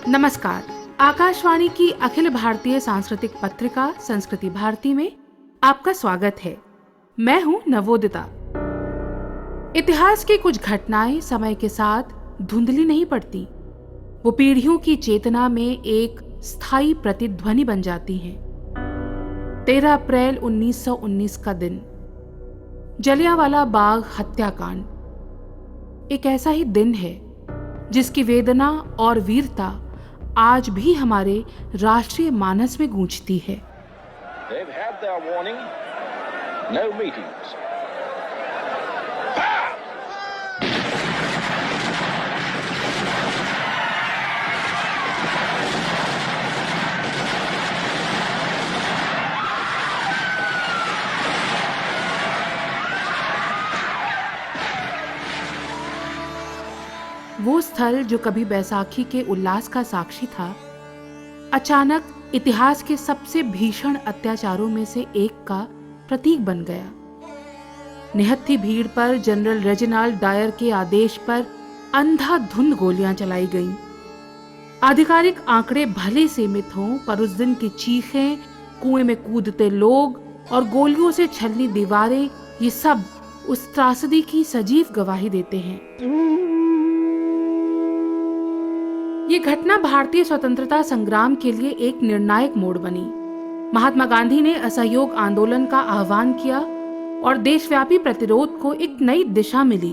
नमस्कार। आकाशवाणी की अखिल भारतीय सांस्कृतिक पत्रिका संस्कृति भारती में आपका स्वागत है। मैं हूं नवोदिता। इतिहास की कुछ घटनाएं समय के साथ धुंधली नहीं पड़ती, वो पीढ़ियों की चेतना में एक स्थायी प्रतिध्वनि बन जाती हैं। 13 अप्रैल 1919 का दिन, जलियांवाला बाग हत्याकांड एक ऐसा ही दिन है जिसकी वेदना और वीरता आज भी हमारे राष्ट्रीय मानस में गूंजती है। They've had their warning. No meetings. वो स्थल जो कभी बैसाखी के उल्लास का साक्षी था, अचानक इतिहास के सबसे भीषण अत्याचारों में से एक का प्रतीक बन गया। निहत्थी भीड़ पर जनरल रेजिनाल्ड डायर के आदेश पर अंधाधुंध गोलियां चलाई गईं। आधिकारिक आंकड़े भले सीमित हों, पर उस दिन की चीखें, कुएं में कूदते लोग और गोलियों से छलनी दीवारें, ये सब उस त्रासदी की सजीव गवाही देते हैं। ये घटना भारतीय स्वतंत्रता संग्राम के लिए एक निर्णायक मोड़ बनी। महात्मा गांधी ने असहयोग आंदोलन का आह्वान किया और देशव्यापी प्रतिरोध को एक नई दिशा मिली।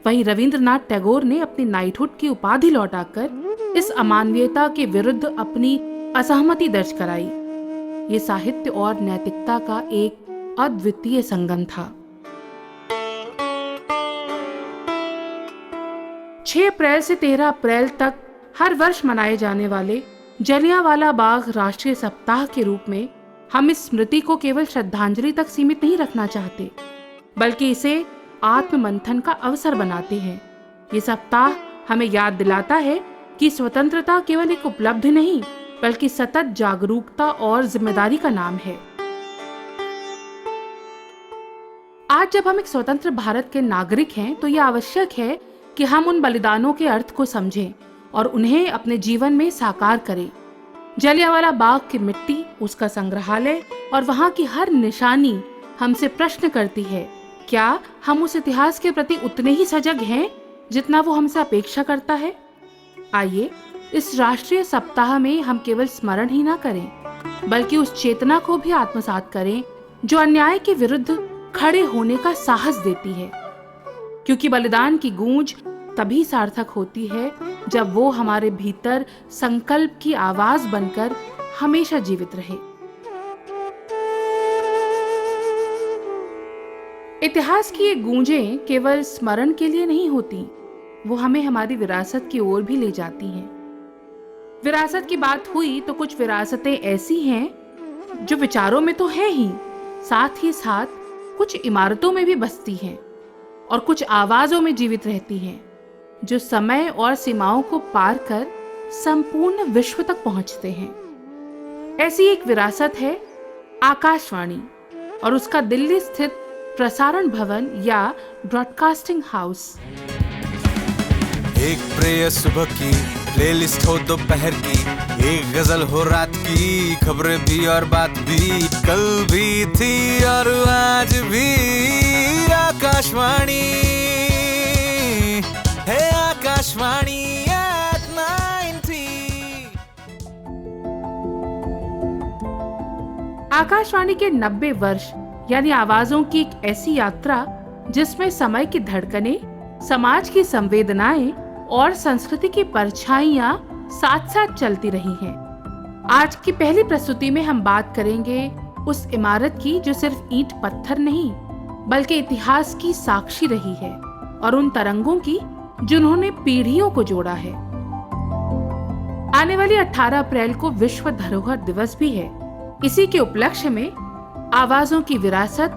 वहीं रविंद्रनाथ टैगोर ने अपनी नाइटहुड की उपाधि लौटाकर इस अमानवीयता के विरुद्ध अपनी असहमति दर्ज कराई। ये साहित्य और नैतिकता का एक अद्वितीय संगम था। 6 अप्रैल से 13 अप्रैल तक हर वर्ष मनाए जाने वाले जलियांवाला बाग राष्ट्रीय सप्ताह के रूप में हम इस स्मृति को केवल श्रद्धांजलि तक सीमित नहीं रखना चाहते, बल्कि इसे आत्ममंथन का अवसर बनाते हैं। ये सप्ताह हमें याद दिलाता है कि स्वतंत्रता केवल एक उपलब्धि नहीं, बल्कि सतत जागरूकता और जिम्मेदारी का नाम है। आज जब हम एक स्वतंत्र भारत के नागरिक हैं, तो यह आवश्यक है कि हम उन बलिदानों के अर्थ को समझें और उन्हें अपने जीवन में साकार करें। जलियांवाला बाग की मिट्टी, उसका संग्रहालय और वहां की हर निशानी हमसे प्रश्न करती है, क्या हम उस इतिहास के प्रति उतने ही सजग हैं जितना वो हमसे अपेक्षा करता है? आइए इस राष्ट्रीय सप्ताह में हम केवल स्मरण ही ना करें, बल्कि उस चेतना को भी आत्मसात करें जो अन्याय के विरुद्ध खड़े होने का साहस देती है। क्योंकि बलिदान की गूंज तभी सार्थक होती है जब वो हमारे भीतर संकल्प की आवाज बनकर हमेशा जीवित रहे। इतिहास की ये गूंजें केवल स्मरण के लिए नहीं होती, वो हमें हमारी विरासत की ओर भी ले जाती हैं। विरासत की बात हुई तो कुछ विरासतें ऐसी हैं जो विचारों में तो है ही, साथ ही साथ कुछ इमारतों में भी बसती हैं और कुछ आवाजों में जीवित रहती हैं, जो समय और सीमाओं को पार कर संपूर्ण विश्व तक पहुंचते हैं। ऐसी एक विरासत है आकाशवाणी और उसका दिल्ली स्थित प्रसारण भवन या ब्रॉडकास्टिंग हाउस। एक प्रेय सुबह की प्लेलिस्ट हो दोपहर की, एक गजल हो रात की, खबरें भी और बात भी, कल भी थी और आज भी आकाशवाणी है, आकाशवाणी at 90। आकाशवाणी के 90 वर्ष यानी आवाजों की एक ऐसी यात्रा जिसमें समय की धड़कनें, समाज की संवेदनाएं और संस्कृति की परछाइयां साथ साथ चलती रही हैं। आज की पहली प्रस्तुति में हम बात करेंगे उस इमारत की जो सिर्फ ईंट पत्थर नहीं, बल्कि इतिहास की साक्षी रही है, और उन तरंगों की जिन्होंने पीढ़ियों को जोड़ा है। आने वाली 18 अप्रैल को विश्व धरोहर दिवस भी है। इसी के उपलक्ष्य में आवाजों की विरासत,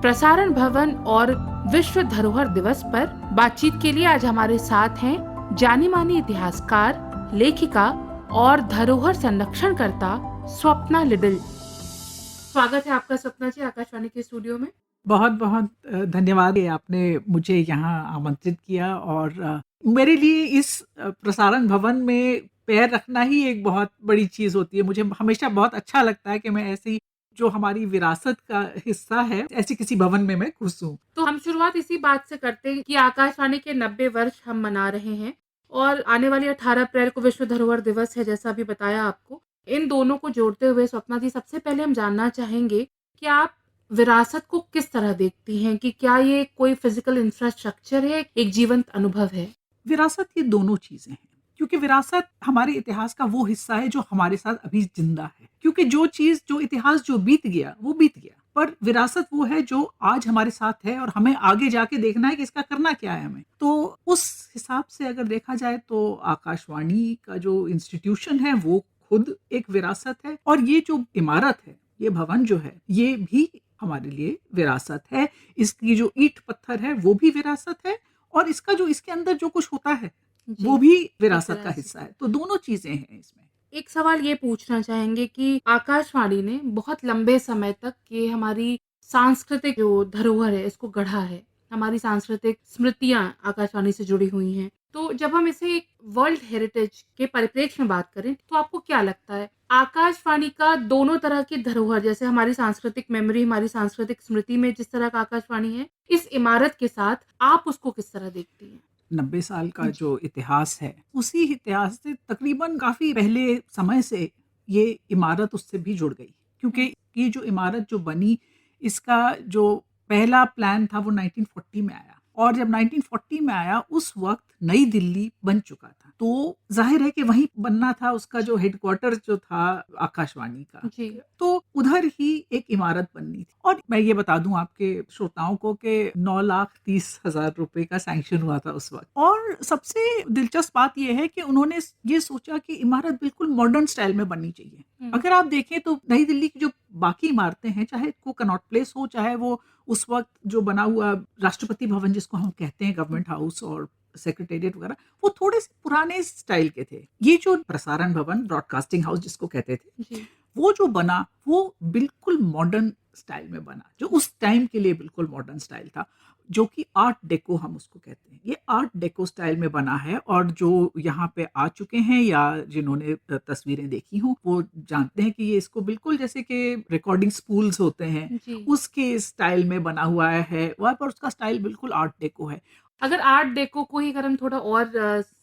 प्रसारण भवन और विश्व धरोहर दिवस पर बातचीत के लिए आज हमारे साथ हैं जानी मानी इतिहासकार, लेखिका और धरोहर संरक्षणकर्ता स्वप्ना लिडिल। स्वागत है आपका स्वप्ना जी आकाशवाणी के स्टूडियो में। बहुत बहुत धन्यवाद, आपने मुझे यहाँ आमंत्रित किया और मेरे लिए इस प्रसारण भवन में पैर रखना ही एक बहुत बड़ी चीज़ होती है। मुझे हमेशा बहुत अच्छा लगता है कि मैं ऐसी जो हमारी विरासत का हिस्सा है, ऐसी किसी भवन में मैं घुसूँ। तो हम शुरुआत इसी बात से करते हैं कि आकाशवाणी के 90 वर्ष हम मना रहे हैं और आने वाली 18 अप्रैल को विश्व धरोहर दिवस है, जैसा अभी बताया आपको। इन दोनों को जोड़ते हुए स्वप्ना जी, सबसे पहले हम जानना चाहेंगे कि आप विरासत को किस तरह देखती हैं, कि क्या ये कोई फिजिकल इंफ्रास्ट्रक्चर है, एक जीवंत अनुभव है? विरासत ये दोनों चीज़ें हैं, क्योंकि विरासत हमारे इतिहास का वो हिस्सा है जो हमारे साथ अभी जिंदा है। क्योंकि जो इतिहास जो बीत गया वो बीत गया, पर विरासत वो है जो आज हमारे साथ है और हमें आगे जाके देखना है कि इसका करना क्या है हमें। तो उस हिसाब से अगर देखा जाए तो आकाशवाणी का जो इंस्टीट्यूशन है वो खुद एक विरासत है, और ये जो इमारत है, ये भवन जो है, ये भी हमारे लिए विरासत है। इसकी जो ईंट पत्थर है वो भी विरासत है, और इसका जो इसके अंदर जो कुछ होता है जी, वो भी विरासत तरह का से। हिस्सा है। तो दोनों चीजें हैं इसमें। एक सवाल ये पूछना चाहेंगे कि आकाशवाणी ने बहुत लंबे समय तक ये हमारी सांस्कृतिक जो धरोहर है इसको गढ़ा है। हमारी सांस्कृतिक स्मृतियां आकाशवाणी से जुड़ी हुई हैं। तो जब हम इसे एक वर्ल्ड हेरिटेज के परिप्रेक्ष्य में बात करें तो आपको क्या लगता है, आकाशवाणी का दोनों तरह की धरोहर, जैसे हमारी सांस्कृतिक मेमोरी, हमारी सांस्कृतिक स्मृति में जिस तरह का आकाशवाणी है, इस इमारत के साथ आप उसको किस तरह देखती हैं? 90 साल का जी। जो इतिहास है, उसी इतिहास से तकरीबन काफी पहले समय से ये इमारत उससे भी जुड़ गई। क्योंकि ये जो इमारत जो बनी, इसका जो पहला प्लान था वो 1940 में आया, और जब 1940 में आया उस वक्त नई दिल्ली बन चुका था। तो जाहिर है कि वहीं बनना था, उसका जो हेडक्वार्टर जो था आकाशवाणी का, जी। तो उधर ही एक इमारत बननी थी। और मैं ये बता दूं आपके श्रोताओं को कि 9,30,000 रुपए का सैंक्शन हुआ था उस वक्त। और सबसे दिलचस्प बात यह है कि उन्होंने ये सोचा कि इमारत बिल्कुल मॉडर्न स्टाइल में बननी चाहिए। अगर आप देखें तो नई दिल्ली की जो बाकी इमारतें हैं, चाहे वो कनॉट प्लेस हो, चाहे वो उस वक्त जो बना हुआ राष्ट्रपति भवन जिसको हम कहते हैं, गवर्नमेंट हाउस और सेक्रेटेरिएट वगैरह, वो थोड़े से पुराने स्टाइल के थे। ये जो प्रसारण भवन, ब्रॉडकास्टिंग हाउस जिसको कहते थे, जी। वो जो बना वो बिल्कुल मॉडर्न स्टाइल में बना, जो उस टाइम के लिए बिल्कुल मॉडर्न स्टाइल था, जो कि आर्ट डेको हम उसको कहते हैं। ये आर्ट डेको स्टाइल में बना है, और जो यहाँ पे आ चुके हैं या जिन्होंने तस्वीरें देखी हों वो जानते हैं कि ये इसको बिल्कुल जैसे कि रिकॉर्डिंग स्पूल्स होते हैं, जी। उसके स्टाइल में बना हुआ है वहाँ पर। उसका स्टाइल बिल्कुल आर्ट डेको है। अगर आर्ट डेको को ही अगर हम थोड़ा और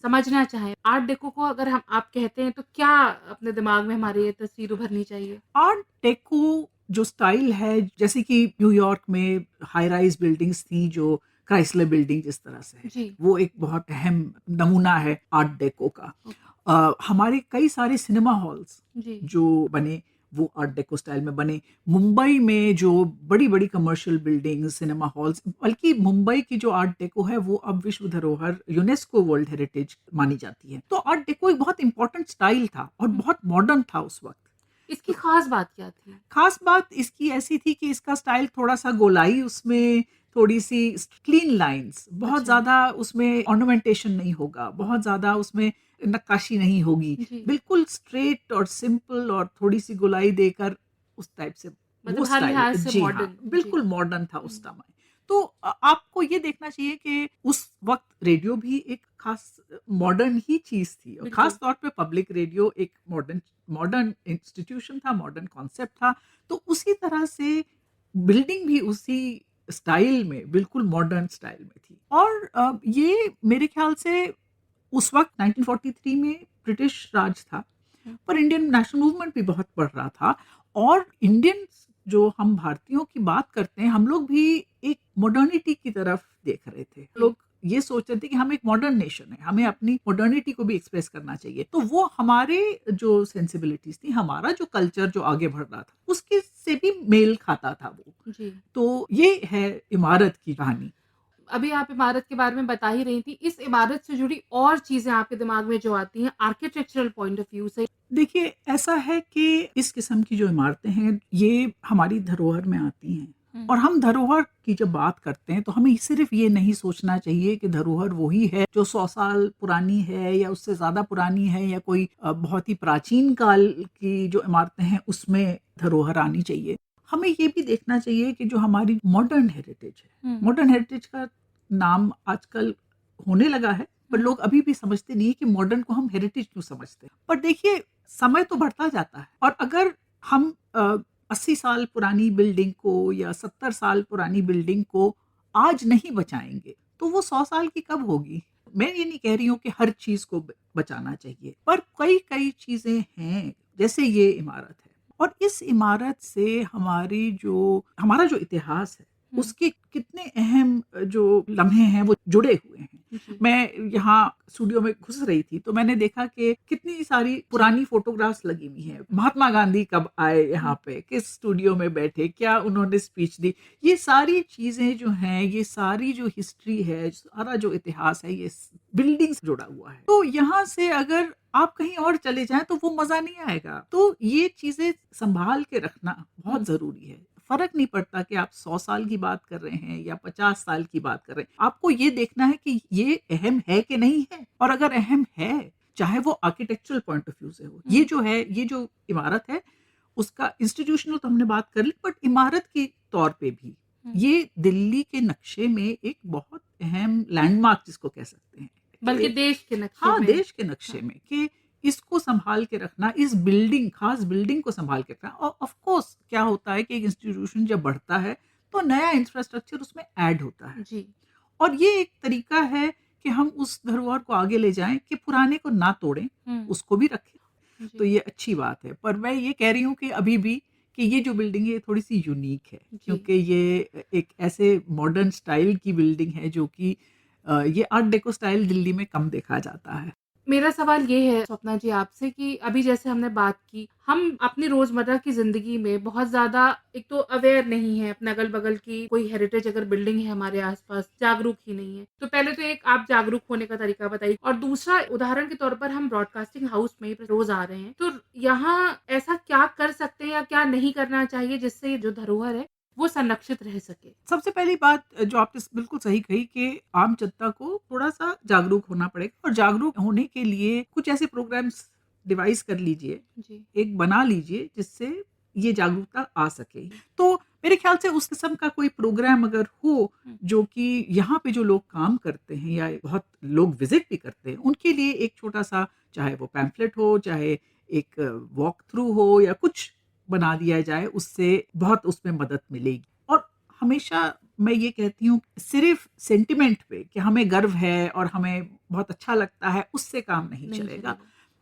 समझना चाहें, आर्ट डेको को अगर हम आप कहते हैं तो क्या अपने दिमाग में हमारी ये तस्वीर उभरनी चाहिए? आर्ट डेको जो स्टाइल है, जैसे कि न्यूयॉर्क में हाई राइज बिल्डिंग्स थी, जो क्राइसलर बिल्डिंग जिस तरह से है, जी। वो एक बहुत अहम नमूना है आर्ट डेको का। हमारे कई सारे सिनेमा हॉल्स जी। जो बने वो आर्ट डेको स्टाइल में बने। मुंबई में जो बड़ी बड़ी कमर्शियल बिल्डिंग, सिनेमा हॉल्स, बल्कि मुंबई की जो आर्ट डेको है वो अब विश्व धरोहर, यूनेस्को वर्ल्ड हेरिटेज मानी जाती है। तो आर्ट डेको एक बहुत इंपॉर्टेंट स्टाइल था और बहुत मॉडर्न था उस वक्त। इसकी खास बात क्या थी? खास बात इसकी ऐसी थी कि इसका स्टाइल थोड़ा सा गोलाई, उसमें थोड़ी सी क्लीन लाइंस, बहुत अच्छा। ज्यादा उसमें ऑर्नामेंटेशन नहीं होगा, बहुत ज्यादा उसमें नक्काशी नहीं होगी, जी। बिल्कुल स्ट्रेट और सिंपल, और थोड़ी सी गोलाई देकर उस टाइप से मतलब वो हर स्टाइल। लिहाज से जी हाँ, मॉडर्न। बिल्कुल मॉडर्न था उस समय। तो आपको ये देखना चाहिए कि उस वक्त रेडियो भी एक खास मॉडर्न ही चीज थी, और बिल्कुल। खास तौर पे पब्लिक रेडियो एक मॉडर्न इंस्टीट्यूशन था, मॉडर्न कॉन्सेप्ट था। तो उसी तरह से बिल्डिंग भी उसी स्टाइल में, बिल्कुल मॉडर्न स्टाइल में थी। और ये मेरे ख्याल से उस वक्त 1943 में ब्रिटिश राज था, पर इंडियन नेशनल मूवमेंट भी बहुत बढ़ रहा था, और इंडियन जो हम भारतीयों की बात करते हैं, हम लोग भी एक मॉडर्निटी की तरफ देख रहे थे। लोग ये सोच रहे थे कि हम एक मॉडर्न नेशन है, हमें अपनी मॉडर्निटी को भी एक्सप्रेस करना चाहिए। तो वो हमारे जो सेंसिबिलिटीज थी, हमारा जो कल्चर जो आगे बढ़ रहा था, उसके से भी मेल खाता था वो। जी। तो ये है इमारत की कहानी। अभी आप इमारत के बारे में बता ही रही थी, इस इमारत से जुड़ी और चीजें आपके दिमाग में जो आती हैं आर्किटेक्चरल पॉइंट ऑफ व्यू से? देखिए, ऐसा है कि इस किस्म की जो इमारतें हैं ये हमारी धरोहर में आती हैं, और हम धरोहर की जब बात करते हैं तो हमें सिर्फ ये नहीं सोचना चाहिए कि धरोहर वही है जो 100 साल पुरानी है या उससे ज्यादा पुरानी है, या कोई बहुत ही प्राचीन काल की जो इमारतें हैं उसमें धरोहर आनी चाहिए। हमें ये भी देखना चाहिए कि जो हमारी मॉडर्न हेरिटेज है, मॉडर्न हेरिटेज का नाम आजकल होने लगा है, पर लोग अभी भी समझते नहीं कि मॉडर्न को हम हेरिटेज क्यों समझते हैं। पर देखिए, समय तो बढ़ता जाता है, और अगर हम 80 साल पुरानी बिल्डिंग को या 70 साल पुरानी बिल्डिंग को आज नहीं बचाएंगे तो वो 100 साल की कब होगी। मैं ये नहीं कह रही हूँ कि हर चीज को बचाना चाहिए, पर कई कई चीजें हैं, जैसे ये इमारत है, और इस इमारत से हमारा जो इतिहास है उसके कितने अहम जो लम्हे हैं वो जुड़े हुए हैं। जी। मैं यहाँ स्टूडियो में घुस रही थी तो मैंने देखा कि कितनी सारी पुरानी फोटोग्राफ्स लगी हुई हैं। महात्मा गांधी कब आए यहाँ पे, किस स्टूडियो में बैठे, क्या उन्होंने स्पीच दी, ये सारी चीजें जो हैं, ये सारी जो हिस्ट्री है, सारा जो इतिहास है, ये बिल्डिंग से जुड़ा हुआ है। तो यहाँ से अगर आप कहीं और चले जाएं तो वो मजा नहीं आएगा। तो ये चीजें संभाल के रखना बहुत जरूरी है। फर्क नहीं पड़ता कि आप 100 साल की बात कर रहे हैं या 50 साल की बात कर रहे हैं, आपको ये देखना है कि ये अहम है कि नहीं है। और अगर अहम है, चाहे वो आर्किटेक्चरल पॉइंट ऑफ व्यू से हो, ये जो इमारत है उसका इंस्टीट्यूशनल तो हमने बात कर ली, बट इमारत के तौर पे भी ये दिल्ली के नक्शे में एक बहुत अहम लैंडमार्क जिसको कह सकते हैं, बल्कि देश के नक्शे हाँ में। देश के नक्शे में, कि इसको संभाल के रखना, इस खास बिल्डिंग को संभाल के रखना। और ऑफ कोर्स क्या होता है कि एक इंस्टीट्यूशन जब बढ़ता है तो नया इंफ्रास्ट्रक्चर उसमें ऐड होता है, जी। और ये एक तरीका है कि हम उस धरोहर को आगे ले जाएं कि पुराने को ना तोड़ें, उसको भी रखें। जी। तो ये अच्छी बात है। पर मैं ये कह रही हूँ कि अभी भी कि ये जो बिल्डिंग है ये थोड़ी सी यूनिक है, क्योंकि ये एक ऐसे मॉडर्न स्टाइल की बिल्डिंग है जो कि ये आर्ट डेको स्टाइल दिल्ली में कम देखा जाता है। मेरा सवाल ये है स्वप्ना जी आपसे कि अभी जैसे हमने बात की, हम अपनी रोजमर्रा की जिंदगी में बहुत ज्यादा एक तो अवेयर नहीं है, अपने अगल बगल की कोई हेरिटेज अगर बिल्डिंग है हमारे आसपास, जागरूक ही नहीं है। तो पहले तो एक आप जागरूक होने का तरीका बताइए, और दूसरा उदाहरण के तौर पर हम ब्रॉडकास्टिंग हाउस में रोज आ रहे हैं, तो यहाँ ऐसा क्या कर सकते हैं या क्या नहीं करना चाहिए जिससे जो धरोहर है वो संरक्षित रह सके। सबसे पहली बात जो आपने बिल्कुल सही कही कि आम जनता को थोड़ा सा जागरूक होना पड़ेगा, और जागरूक होने के लिए कुछ ऐसे प्रोग्राम्स डिवाइस कर लीजिए, जी। एक बना लीजिए जिससे ये जागरूकता आ सके। तो मेरे ख्याल से उस किस्म का कोई प्रोग्राम अगर हो जो कि यहाँ पे जो लोग काम करते हैं या बहुत लोग विजिट भी करते हैं, उनके लिए एक छोटा सा, चाहे वो पैम्फलेट हो, चाहे एक वॉक थ्रू हो, या कुछ बना दिया जाए, उससे बहुत उसमें मदद मिलेगी। और हमेशा मैं ये कहती हूँ, सिर्फ सेंटिमेंट पे कि हमें गर्व है और हमें बहुत अच्छा लगता है, उससे काम नहीं चलेगा।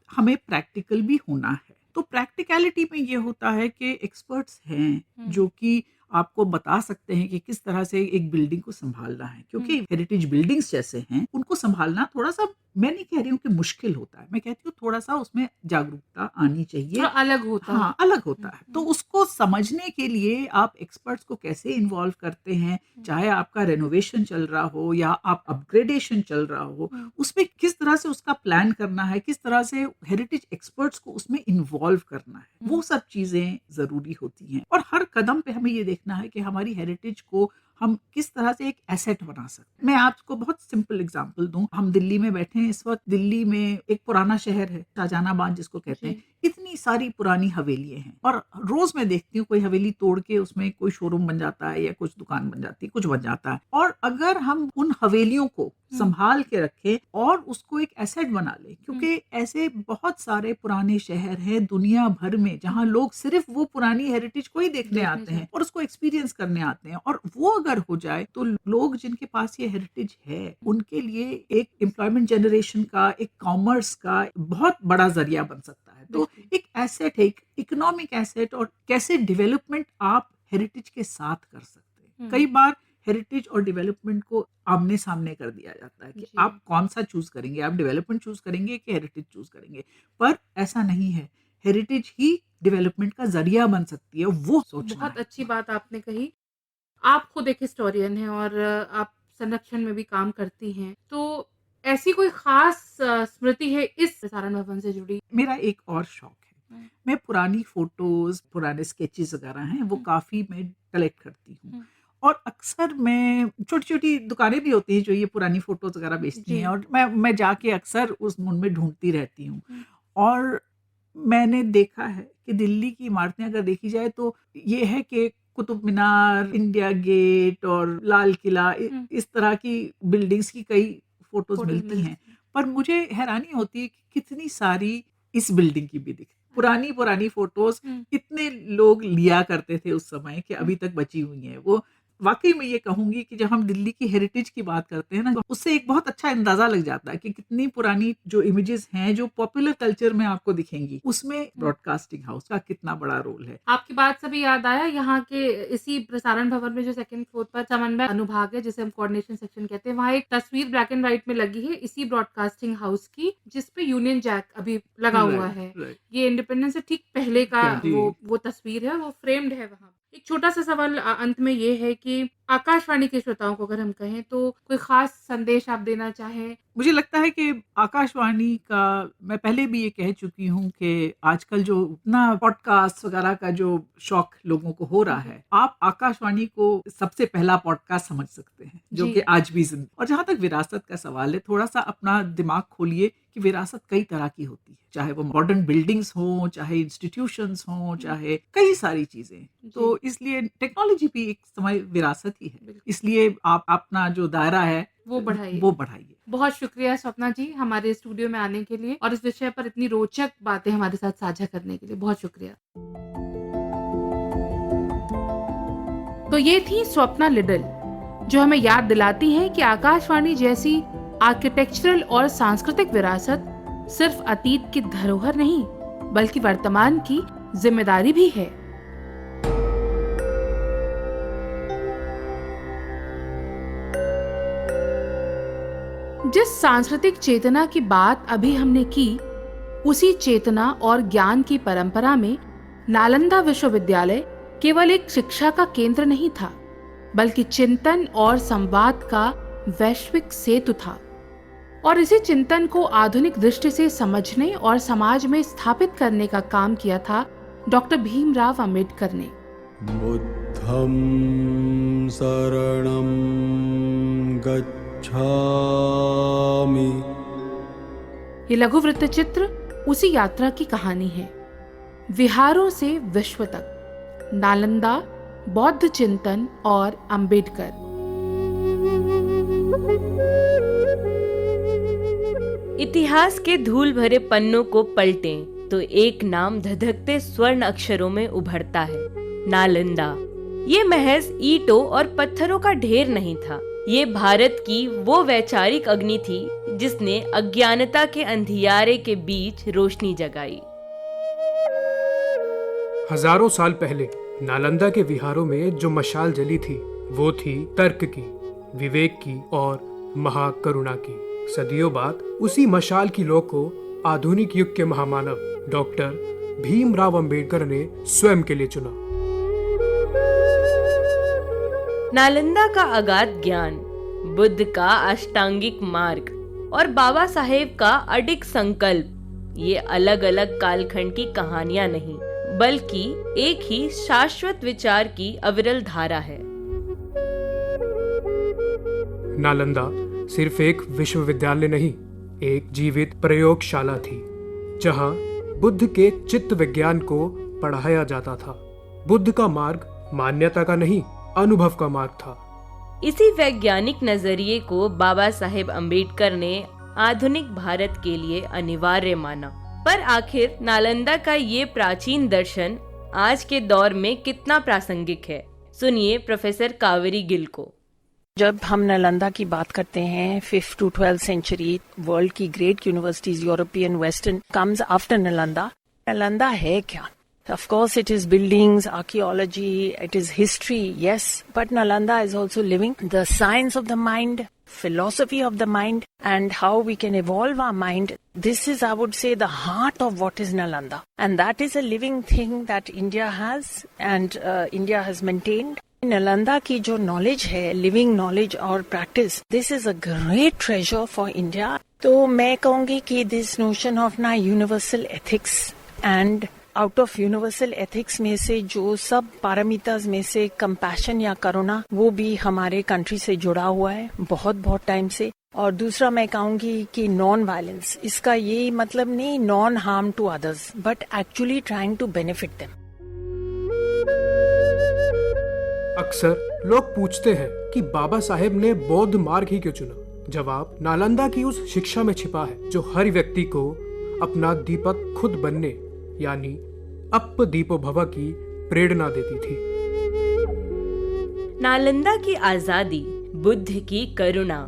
हमें प्रैक्टिकल भी होना है। तो प्रैक्टिकलिटी में ये होता है कि एक्सपर्ट्स हैं जो कि आपको बता सकते हैं कि किस तरह से एक बिल्डिंग को संभालना है, क्योंकि हेरिटेज बिल्डिंग्स जैसे हैं उनको संभालना थोड़ा सा, मैं नहीं कह रही हूँ कि मुश्किल होता है, मैं कहती हूँ थोड़ा सा उसमें जागरूकता आनी चाहिए, अलग होता है। हाँ अलग होता है। तो उसको समझने के लिए आप एक्सपर्ट्स को कैसे इन्वॉल्व करते हैं, चाहे आपका रेनोवेशन चल रहा हो या आप अपग्रेडेशन चल रहा हो, उसमें किस तरह से उसका प्लान करना है, किस तरह से हेरिटेज एक्सपर्ट्स को उसमें इन्वॉल्व करना है, वो सब चीजें जरूरी होती हैं। और हर कदम पे हमें ये देखना है कि हमारी हेरिटेज को हम किस तरह से एक एसेट बना सकते हैं। मैं आपको बहुत सिंपल एग्जांपल दूं, हम दिल्ली में बैठे हैं इस वक्त, दिल्ली में एक पुराना शहर है शाहजहानाबाद जिसको कहते हैं, इतनी सारी पुरानी हवेलियां हैं, और रोज मैं देखती हूँ कोई हवेली तोड़ के उसमें कोई शोरूम बन जाता है या कुछ दुकान बन जाती है, कुछ बन जाता है। और अगर हम उन हवेलियों को संभाल के रखें और उसको एक एसेट बना लें, क्योंकि ऐसे बहुत सारे पुराने शहर हैं दुनिया भर में जहां लोग सिर्फ वो पुरानी हेरिटेज को ही देखने आते हैं और उसको एक्सपीरियंस करने आते हैं, और वो अगर हो जाए तो लोग जिनके पास ये हेरिटेज है उनके लिए एक एम्प्लॉयमेंट जनरेशन का, एक कॉमर्स का बहुत बड़ा जरिया बन सकता है। तो एक एसेट है, एक इकोनॉमिक एसेट, और कैसे डेवलपमेंट आप हेरिटेज के साथ कर सकते हैं। कई बार हेरिटेज और डेवलपमेंट को आमने सामने कर दिया जाता है कि आप कौन सा चूज करेंगे, आप डेवलपमेंट चूज करेंगे कि हेरिटेज चूज करेंगे, पर ऐसा नहीं है। हेरिटेज ही डेवलपमेंट का जरिया बन सकती है, वो सोचना बहुत है। अच्छी बात आपने कही। आप खुद एक हिस्टोरियन हैं और आप संरक्षण में भी काम करती हैं, तो ऐसी कोई खास स्मृति है इस प्रसारण भवन से जुड़ी? मेरा एक और शौक है, मैं पुरानी फोटोज, पुराने स्केचेस वगैरह हैं वो काफी मैं कलेक्ट करती हूँ, और अक्सर मैं छोटी छोटी दुकानें भी होती हैं जो ये पुरानी फोटोज वगैरह बेचती हैं, और मैं जाके अक्सर उनमें ढूंढती रहती हूँ। और मैंने देखा है कि दिल्ली की इमारतें अगर देखी जाए तो ये है कि कुतुब मीनार, इंडिया गेट और लाल किला, इस तरह की बिल्डिंग्स की कई फोटोज मिलती हैं, पर मुझे हैरानी होती है कि कितनी सारी इस बिल्डिंग की भी दिखती, पुरानी फोटोज कितने लोग लिया करते थे उस समय कि अभी तक बची हुई हैं वो। वाकई में ये कहूंगी कि जब हम दिल्ली की हेरिटेज की बात करते हैं ना, तो उससे एक बहुत अच्छा अंदाजा लग जाता है कि कितनी पुरानी जो इमेजेस हैं जो पॉपुलर कल्चर में आपको दिखेंगी, उसमें ब्रॉडकास्टिंग हाउस का कितना बड़ा रोल है। आपकी बात से भी याद आया, यहाँ के इसी प्रसारण भवन में जो सेकंड फ्लोर पर समन्वय अनुभाग है, जिसे हम कोऑर्डिनेशन सेक्शन कहते हैं, वहाँ एक तस्वीर ब्लैक एंड व्हाइट में लगी है इसी ब्रॉडकास्टिंग हाउस की, जिसपे यूनियन जैक अभी लगा हुआ है। ये इंडिपेंडेंस से ठीक पहले का वो तस्वीर है, वो फ्रेम्ड है वहाँ। एक छोटा सा सवाल अंत में ये है कि आकाशवाणी के श्रोताओं को अगर हम कहें तो कोई खास संदेश आप देना चाहें? मुझे लगता है कि आकाशवाणी का, मैं पहले भी ये कह चुकी हूँ कि आजकल जो इतना पॉडकास्ट वगैरह का जो शौक लोगों को हो रहा है, आप आकाशवाणी को सबसे पहला पॉडकास्ट समझ सकते हैं, जो कि आज भी जिंदा। और जहाँ तक विरासत का सवाल है, थोड़ा सा अपना दिमाग खोलिए कि विरासत कई तरह की होती है, चाहे वो मॉडर्न बिल्डिंग्स हो, चाहे इंस्टीट्यूशंस हो, चाहे कई सारी चीजें। तो इसलिए टेक्नोलॉजी भी एक समय विरासत ही है, इसलिए आप अपना जो दायरा है वो बढ़ाइए। बहुत शुक्रिया स्वप्ना जी, हमारे स्टूडियो में आने के लिए और इस विषय पर इतनी रोचक बातें हमारे साथ साझा करने के लिए बहुत शुक्रिया। तो ये थी स्वप्ना लिडल, जो हमें याद दिलाती है कि आकाशवाणी जैसी आर्किटेक्चरल और सांस्कृतिक विरासत सिर्फ अतीत की धरोहर नहीं, बल्कि वर्तमान की जिम्मेदारी भी है। जिस सांस्कृतिक चेतना की बात अभी हमने की, उसी चेतना और ज्ञान की परंपरा में नालंदा विश्वविद्यालय केवल एक शिक्षा का केंद्र नहीं था, बल्कि चिंतन और संवाद का वैश्विक सेतु था। और इसी चिंतन को आधुनिक दृष्टि से समझने और समाज में स्थापित करने का काम किया था डॉक्टर भीमराव अंबेडकर ने। बुद्धं शरणं गच्छामि। ये लघु वृत्तचित्र उसी यात्रा की कहानी है। विहारों से विश्व तक, नालंदा, बौद्ध चिंतन और अंबेडकर। इतिहास के धूल भरे पन्नों को पलटें तो एक नाम धधकते स्वर्ण अक्षरों में उभरता है, नालंदा। ये महज ईंटों और पत्थरों का ढेर नहीं था, ये भारत की वो वैचारिक अग्नि थी जिसने अज्ञानता के अंधियारे के बीच रोशनी जगाई। हजारों साल पहले नालंदा के विहारों में जो मशाल जली थी, वो थी तर्क की, विवेक की और महाकरुणा की। सदियों बाद उसी मशाल की लौ को आधुनिक युग के महामानव डॉक्टर भीमराव अंबेडकर ने स्वयं के लिए चुना। नालंदा का अगाध ज्ञान, बुद्ध का अष्टांगिक मार्ग और बाबा साहेब का अडिग संकल्प, ये अलग अलग कालखंड की कहानियां नहीं, बल्कि एक ही शाश्वत विचार की अविरल धारा है। नालंदा सिर्फ एक विश्वविद्यालय नहीं, एक जीवित प्रयोगशाला थी, जहां बुद्ध के चित्त विज्ञान को पढ़ाया जाता था। बुद्ध का मार्ग मान्यता का नहीं, अनुभव का मार्ग था। इसी वैज्ञानिक नजरिए को बाबा साहेब अंबेडकर ने आधुनिक भारत के लिए अनिवार्य माना। पर आखिर नालंदा का ये प्राचीन दर्शन आज के दौर में कितना प्रासंगिक है, सुनिए प्रोफेसर कावेरी गिल को। जब हम नालंदा की बात करते हैं 5th to 12th century, world की great universities, European, western comes after Nalanda. Nalanda है क्या? Of course, it is buildings, archaeology, it is history, yes. But Nalanda is also living the science of the mind, philosophy of the mind, and how we can evolve our mind. This is, I would say, the heart of what is Nalanda. And that is a living thing that India has and India has maintained. Nalanda की जो knowledge है, living knowledge और practice, this is a great treasure for India. तो मैं कहूँगी कि this notion of ना universal ethics and out of universal ethics में से जो सब पैरामीटर्स में से कंपैशन या करुणा, वो भी हमारे कंट्री से जुड़ा हुआ है बहुत बहुत टाइम से। और दूसरा मैं कहूँगी कि नॉन वायलेंस, इसका ये मतलब नहीं non harm to others, but actually trying to benefit them. अक्सर लोग पूछते हैं कि बाबा साहेब ने बौद्ध मार्ग ही क्यों चुना। जवाब नालंदा की उस शिक्षा में छिपा है जो हर व्यक्ति को अपना दीपक खुद बनने यानी अप दीपो भव की प्रेरणा देती थी। नालंदा की आजादी, बुद्ध की करुणा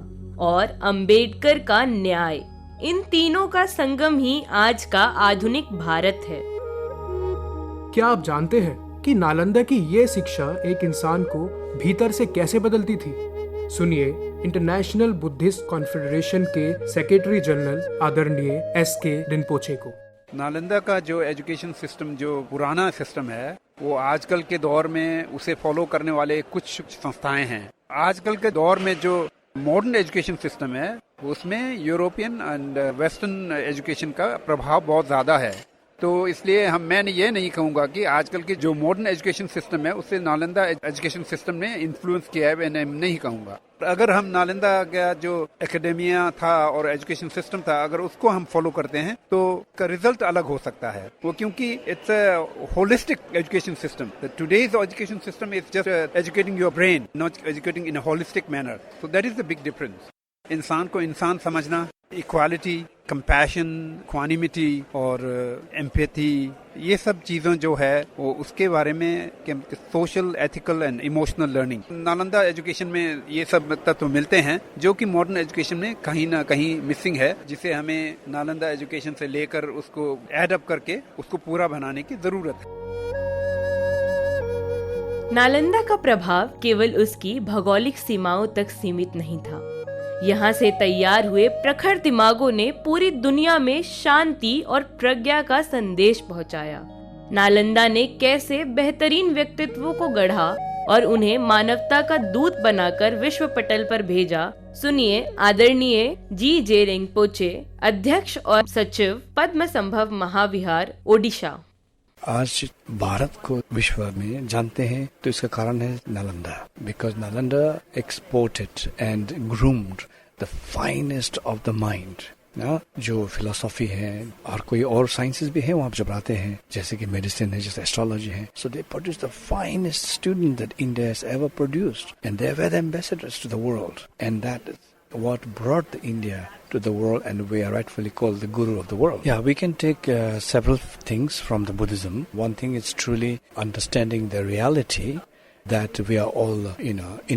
और अंबेडकर का न्याय, इन तीनों का संगम ही आज का आधुनिक भारत है। क्या आप जानते हैं कि नालंदा की ये शिक्षा एक इंसान को भीतर से कैसे बदलती थी? सुनिए इंटरनेशनल बुद्धिस्ट कॉन्फेडरेशन के सेक्रेटरी जनरल आदरणीय एस.के. रिनपोचे को। नालंदा का जो एजुकेशन सिस्टम, जो पुराना सिस्टम है, वो आजकल के दौर में उसे फॉलो करने वाले कुछ संस्थाएं हैं। आजकल के दौर में जो मॉडर्न एजुकेशन सिस्टम है उसमें यूरोपियन एंड वेस्टर्न एजुकेशन का प्रभाव बहुत ज़्यादा है। तो इसलिए मैं ये नहीं कहूँगा कि आजकल की जो मॉडर्न एजुकेशन सिस्टम है उससे नालंदा एजुकेशन सिस्टम ने इन्फ्लुएंस किया है, मैं नहीं कहूँगा। अगर हम नालंदा का जो एकेडमिया था और एजुकेशन सिस्टम था, अगर उसको हम फॉलो करते हैं तो का रिजल्ट अलग हो सकता है। वो क्योंकि it's a holistic education system. Today's education system is just educating your brain, not educating in a holistic manner. So that is the big difference. इंसान को इंसान समझना, इक्वालिटी, कंपैशन, इक्वानिमिटी और एम्पैथी, ये सब चीज़ें जो है वो उसके बारे में social, ethical and emotional learning, Nalanda education में ये सब तत्व मिलते हैं जो कि मॉडर्न एजुकेशन में कहीं ना कहीं मिसिंग है, जिसे हमें नालंदा एजुकेशन से लेकर उसको ऐड अप करके उसको पूरा बनाने की जरूरत है। नालंदा का प्रभाव केवल उसकी भौगोलिक सीमाओं तक सीमित नहीं था। यहाँ से तैयार हुए प्रखर दिमागों ने पूरी दुनिया में शांति और प्रज्ञा का संदेश पहुँचाया। नालंदा ने कैसे बेहतरीन व्यक्तित्वों को गढ़ा और उन्हें मानवता का दूत बनाकर विश्व पटल पर भेजा, सुनिए आदरणीय जी.जे. रिनपोचे, अध्यक्ष और सचिव पद्म संभव महाविहार, ओडिशा। आज भारत को विश्व में जानते हैं तो इसका कारण है Nalanda, because Nalanda exported and groomed the finest of the mind. ना जो फिलोसॉफी है और कोई और साइंसेस भी है वहाँ जब आते हैं, जैसे कि मेडिसिन है, जैसे एस्ट्रोलॉजी है, so they produce the finest student that India has ever produced and they were the ambassadors to the world and that is what brought India to the world, and we are rightfully called the guru of the world. Yeah, we can take several things from the Buddhism. One thing is truly understanding the reality that we are all,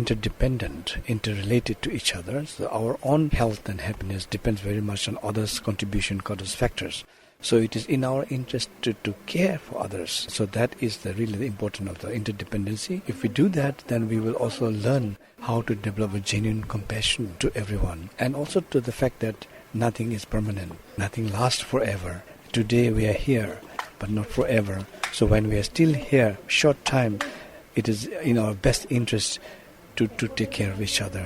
interdependent, interrelated to each other. So our own health and happiness depends very much on others' contribution, others' factors. So it is in our interest to care for others. So that is really the importance of the interdependency. If we do that, then we will also learn how to develop a genuine compassion to everyone. And also to the fact that nothing is permanent. Nothing lasts forever. Today we are here, but not forever. So when we are still here, short time, it is in our best interest to take care of each other.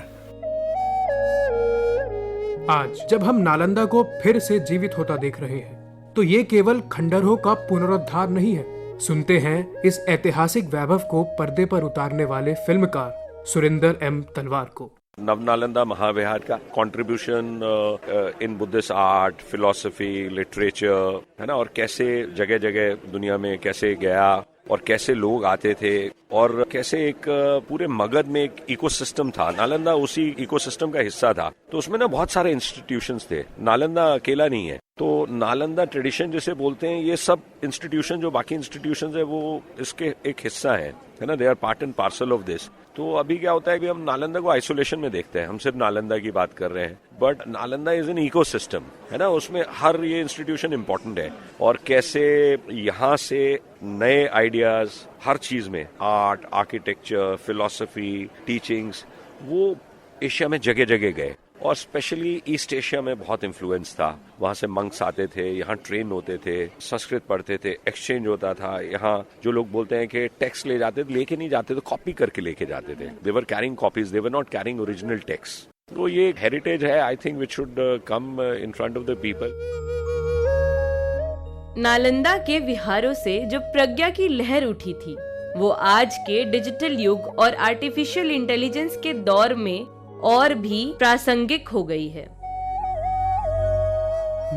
आज जब हम नालंदा को फिर से जीवित होता देख रहे हैं तो ये केवल खंडहरों का पुनरुद्धार नहीं है। सुनते हैं इस ऐतिहासिक वैभव को पर्दे पर उतारने वाले फिल्मकार सुरेंद्र एम तलवार को। नवनालंदा महाविहार का contribution in Buddhist art, philosophy, literature है ना, और कैसे जगह जगह दुनिया में कैसे गया और कैसे लोग आते थे और कैसे एक पूरे मगध में एक इकोसिस्टम था। नालंदा उसी इकोसिस्टम का हिस्सा था। तो उसमें ना बहुत सारे इंस्टीट्यूशंस थे, नालंदा अकेला नहीं है। तो नालंदा ट्रेडिशन जिसे बोलते हैं, ये सब इंस्टीट्यूशन जो बाकी इंस्टीट्यूशंस है वो इसके एक हिस्सा है ना, they are part and parcel of this. तो अभी क्या होता है कि हम नालंदा को आइसोलेशन में देखते हैं, हम सिर्फ नालंदा की बात कर रहे हैं, but Nalanda is an ecosystem है ना, उसमें हर ये इंस्टीट्यूशन इम्पोर्टेंट है और कैसे यहाँ से नए आइडियाज हर चीज में, आर्ट, आर्किटेक्चर, फिलॉसफी, टीचिंग्स, वो एशिया में जगह जगह गए और स्पेशली ईस्ट एशिया में बहुत इन्फ्लुएंस था। वहाँ से मंक्स आते थे, यहाँ ट्रेन होते थे, संस्कृत पढ़ते थे, एक्सचेंज होता था। यहाँ जो लोग बोलते हैं कि टेक्स्ट ले जाते थे, लेके नहीं जाते तो कॉपी करके लेके जाते थे। They were carrying copies, they were not carrying original text. तो ये एक हेरिटेज है, I think which should come in front of the people. Nalanda के विहारों से जो प्रज्ञा की लहर उठी थी वो आज के डिजिटल युग और आर्टिफिशियल इंटेलिजेंस के दौर में और भी प्रासंगिक हो गई है।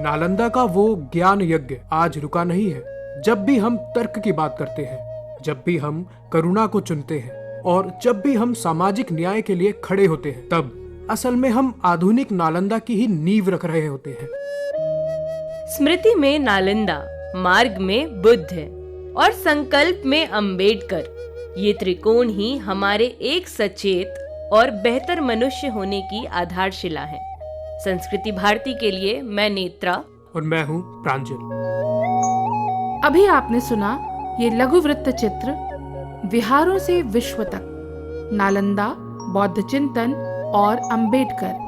नालंदा का वो ज्ञान यज्ञ आज रुका नहीं है। जब भी हम तर्क की बात करते हैं, जब भी हम करुणा को चुनते हैं और जब भी हम सामाजिक न्याय के लिए खड़े होते हैं, तब असल में हम आधुनिक नालंदा की ही नींव रख रहे होते हैं। स्मृति में नालंदा, मार्ग में बुद्ध और संकल्प में अंबेडकर, ये त्रिकोण ही हमारे एक सचेत और बेहतर मनुष्य होने की आधारशिला है। संस्कृति भारती के लिए मैं नेत्रा और मैं हूँ प्रांजल। अभी आपने सुना ये लघु वृत्त चित्र विहारों से विश्व तक, नालंदा, बौद्ध चिंतन और अंबेडकर।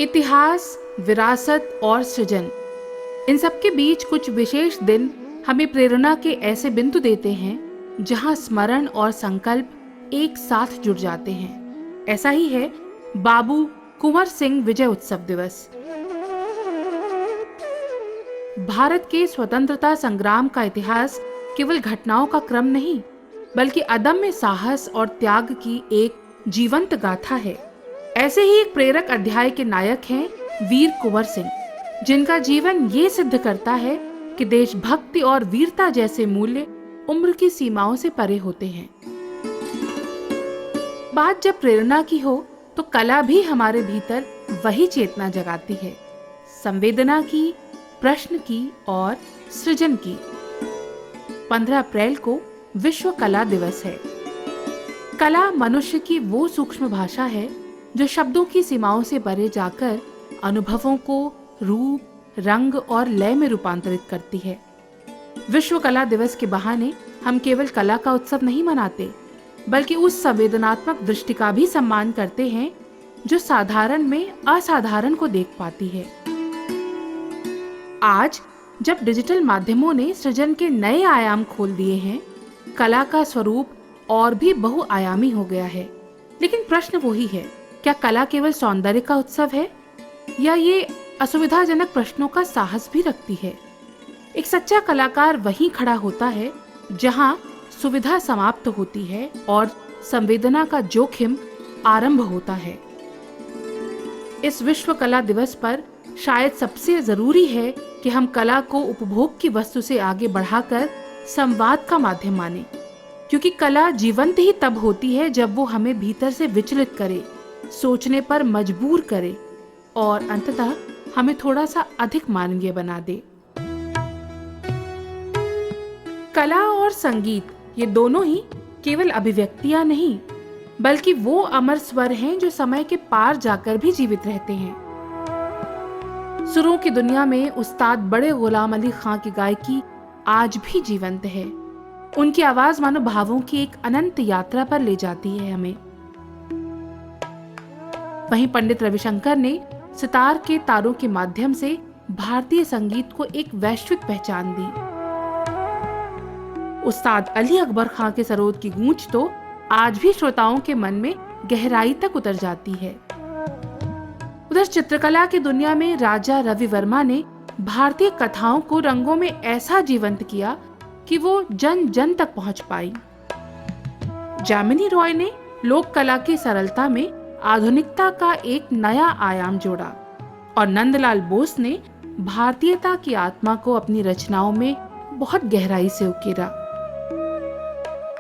इतिहास, विरासत और सृजन, इन सब के बीच कुछ विशेष दिन हमें प्रेरणा के ऐसे बिंदु देते हैं जहां स्मरण और संकल्प एक साथ जुड़ जाते हैं। ऐसा ही है बाबू कुंवर सिंह विजय उत्सव दिवस। भारत के स्वतंत्रता संग्राम का इतिहास केवल घटनाओं का क्रम नहीं, बल्कि अदम्य साहस और त्याग की एक जीवंत गाथा है। ऐसे ही एक प्रेरक अध्याय के नायक हैं वीर कुंवर सिंह, जिनका जीवन ये सिद्ध करता है कि देशभक्ति और वीरता जैसे मूल्य उम्र की सीमाओं से परे होते हैं। बात जब प्रेरणा की हो तो कला भी हमारे भीतर वही चेतना जगाती है, संवेदना की, प्रश्न की और सृजन की। 15 अप्रैल को विश्व कला दिवस है। कला मनुष्य की वो सूक्ष्म भाषा है जो शब्दों की सीमाओं से परे जाकर अनुभवों को रूप, रंग और लय में रूपांतरित करती है। विश्व कला दिवस के बहाने हम केवल कला का उत्सव नहीं मनाते, बल्कि उस संवेदनात्मक दृष्टि का भी सम्मान करते हैं जो साधारण में असाधारण को देख पाती है। आज जब डिजिटल माध्यमों ने सृजन के नए आयाम खोल दिए हैं, कला का स्वरूप और भी बहुआयामी हो गया है। लेकिन प्रश्न वही है, क्या कला केवल सौंदर्य का उत्सव है या ये असुविधाजनक प्रश्नों का साहस भी रखती है? एक सच्चा कलाकार वहीं खड़ा होता है जहां सुविधा समाप्त होती है और संवेदना का जोखिम आरंभ होता है। इस विश्व कला दिवस पर शायद सबसे जरूरी है कि हम कला को उपभोग की वस्तु से आगे बढ़ाकर संवाद का माध्यम माने, क्योंकि कला जीवंत ही तब होती है जब वो हमें भीतर से विचलित करे, सोचने पर मजबूर करे और अंततः हमें थोड़ा सा अधिक मानवीय बना दे। कला और संगीत ये दोनों ही केवल अभिव्यक्तियां नहीं, बल्कि वो अमर स्वर हैं जो समय के पार जाकर भी जीवित रहते हैं। सुरों की दुनिया में उस्ताद बड़े गुलाम अली खां की गायकी आज भी जीवंत है। उनकी आवाज मानो भावों की एक अनंत यात्रा पर ले जाती है हमें। वहीं पंडित रविशंकर ने सितार के तारों के माध्यम से भारतीय संगीत को एक वैश्विक पहचान दी। उस्ताद अली अकबर खां के सरोद की गूंज तो आज भी श्रोताओं के मन में गहराई तक उतर जाती है। उधर चित्रकला की दुनिया में राजा रवि वर्मा ने भारतीय कथाओं को रंगों में ऐसा जीवंत किया कि वो जन जन तक पहुंच पाई। जामिनी रॉय ने लोक कला की सरलता में आधुनिकता का एक नया आयाम जोड़ा और नंदलाल बोस ने भारतीयता की आत्मा को अपनी रचनाओं में बहुत गहराई से उकेरा।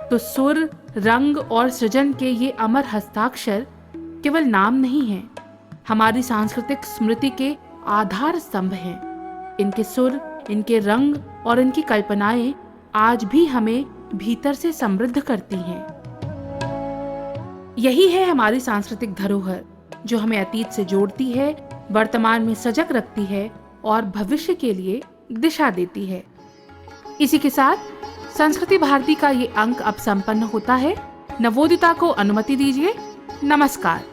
तो सुर, रंग और सृजन के ये अमर हस्ताक्षर केवल नाम नहीं हैं, हमारी सांस्कृतिक स्मृति के आधार स्तंभ हैं। इनके सुर, इनके रंग और इनकी कल्पनाएं आज भी हमें भीतर से समृद्ध करती हैं। यही है हमारी सांस्कृतिक धरोहर जो हमें अतीत से जोड़ती है, वर्तमान में सजग रखती है और भविष्य के लिए दिशा देती है। इसी के साथ संस्कृति भारती का ये अंक अब संपन्न होता है। नवोदिता को अनुमति दीजिए। नमस्कार।